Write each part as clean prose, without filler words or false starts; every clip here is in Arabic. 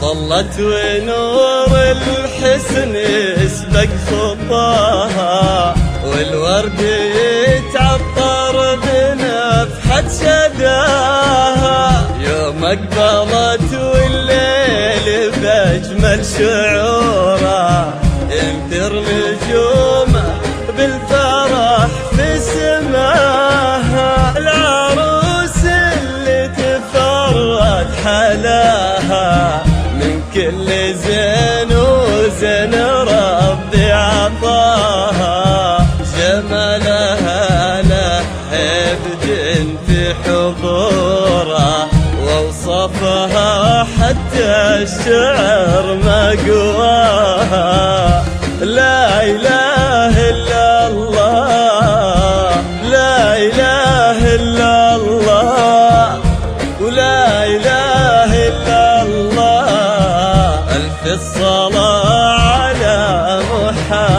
طلت ونور الحسن يسبق خطاها، والورد يتعطر بنفحة شداها. يوم اقبلت والليل باجمل شعوره، يمطر نجومه بالفرح في سماها. العروس اللي تفرد حلاها، من كل زين وزين ربي عطاها. جمالها له يبدن في حضوره، ووصفها حتى الشعر ما قواها. لا إله إلا الله، لا إله إلا الله، ولا إله إلا الله. ألف الصلاة على محمد.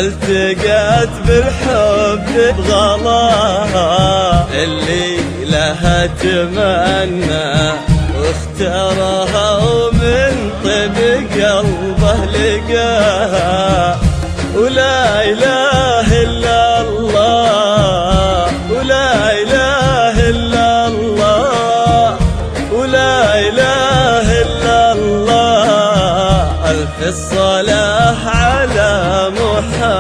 والتقت بالحب بغلاها، اللي لها تمنى واختارها ومن طيب قلبه لقاها. ولا إله إلا الله، ولا إله إلا الله، ولا إله إلا الله. ألف الصلاة على محمد.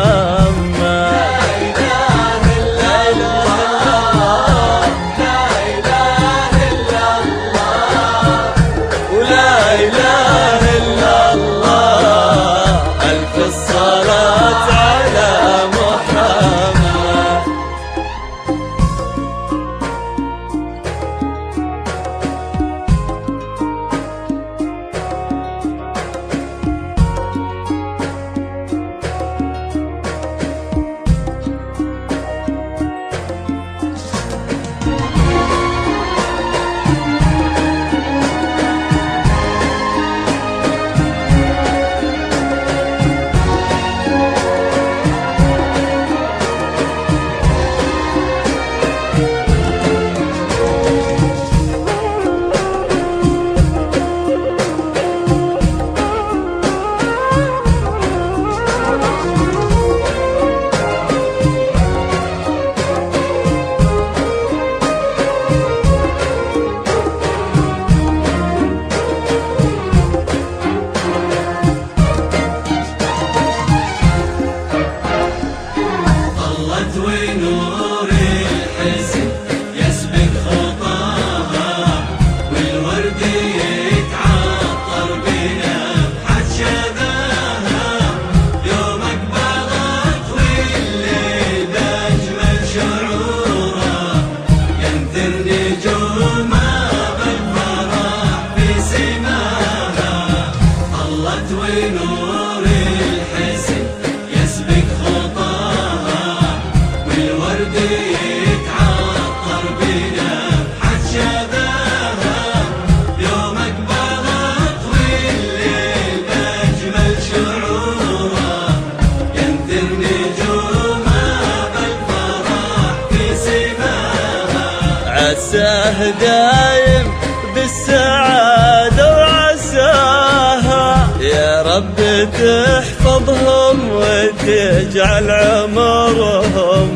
ونور الحزن يسبق خطاها، والورد يتعطر بنفحة شذاها. يومك بغت والليل بأجمل شعورها، ينثر نجومها بالفرح في سماها. طلت ونور الحزن يسبق خطاها، والورد يتعطر بنفحة شذاها. يومك بغت والليل بأجمل شعورها، ينثر نجومها بالفرح في سماها. عساه دايم بالسعادة وعساها، يا رب تحفظهم وتجعل عمرهم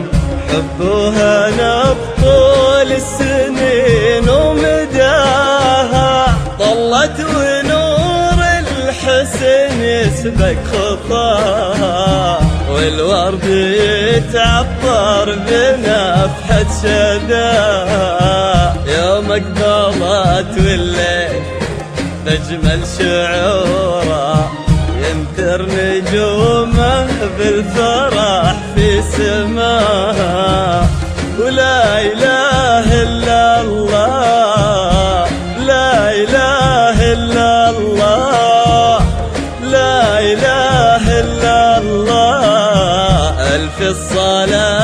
حبوها نبطول السنين ومداها. طلت ونور الحسن يسبق خطاها، والورد يتعطر بنفحة شذاها. يومك ضلت والليل بأجمل شعورها، ينثر نجومه بالفرح في سماها. ولا إله إلا الله، لا إله إلا الله، لا إله إلا الله. ألف الصلاة